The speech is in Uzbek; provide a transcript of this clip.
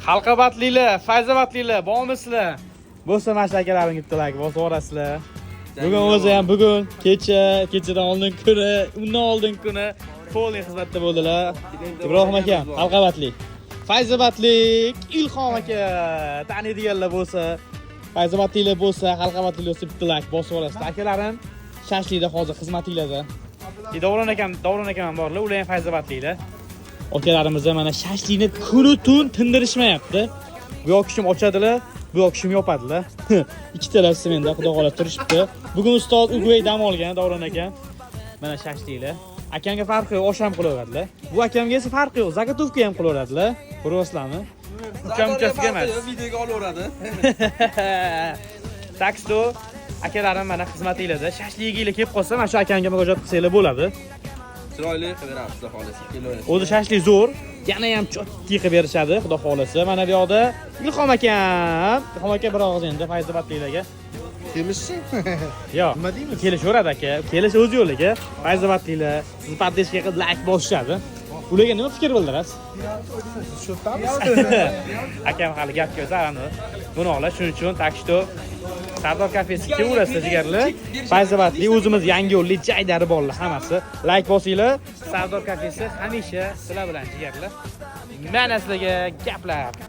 Halqabatlilar, fayzobatlilar, bormisizlar? Bo'lsa mana akalarim ketdilar, bosib orasizlar. Bugun o'zi ham bugun kechadan oldin kuni, undan oldin kuni polni xizmatda bo'ldilar. Ibrohim aka, Halqabatlik. Fayzobatlik, Ilhom aka, taniydiganlar bo'lsa, Fayzobatliklar bo'lsa, Halqabatliklar bo'lsa bittilar, bosib orasizlar. Akalarim Shashlikda hozir xizmatinglarda. Davron akam ham borlar, ular ham Fayzobatliklar. Akalarimiz mana Shashlikni kuni tun tindirishmayapti. Bu yoqishim ochadilar, bu yoqishim yopadilar. Ikkitalar smenda xudo xolab turishibdi. Bugun ustoz Ugvey dam olgan Davron akam. Mana Shashliklar. Akamga farqi yo'q, osham qilaveradilar. Bu akamga esa farqi yo'q, zagotovka ham qilaveradilar. Ko'ryapsizlarmi? Ukam-ukasiga emas. Videoga olaveradi. Taksto akalarim mana xizmatinglarda shashligiga kelib qolsa, mana shu akamga murojaat qilsanglar bo'ladi. Chiroyli qilib beramiz, xudo xolasa. Kelaverasiz. O'zi shashlik zo'r, yana ham chotki qilib berishadi, xudo xolasa. Mana bu yoqda Ilhom aka bir og'iz endi Fayzobatliklarga. Kelishsin. Yo'q. Nima deymiz? Kelishaveradi aka. Kelish o'z yo'liga. Fayzobatliklar sizni poddeska qilib like bosishadi. Ularga nima fikr bildirasiz? Shu tamiz. Akam hali gap ko'rsatadi. Buni ola shuning uchun taksto Sardor kafesiga kelaverasizlar jigarlar. Fayzobatli o'zimiz yangi yo'lli jaydari borlar hammasi. Like bosinglar. Sardor kafesi hamisha sizlar bilan jigarlar. Mana sizlarga gaplar.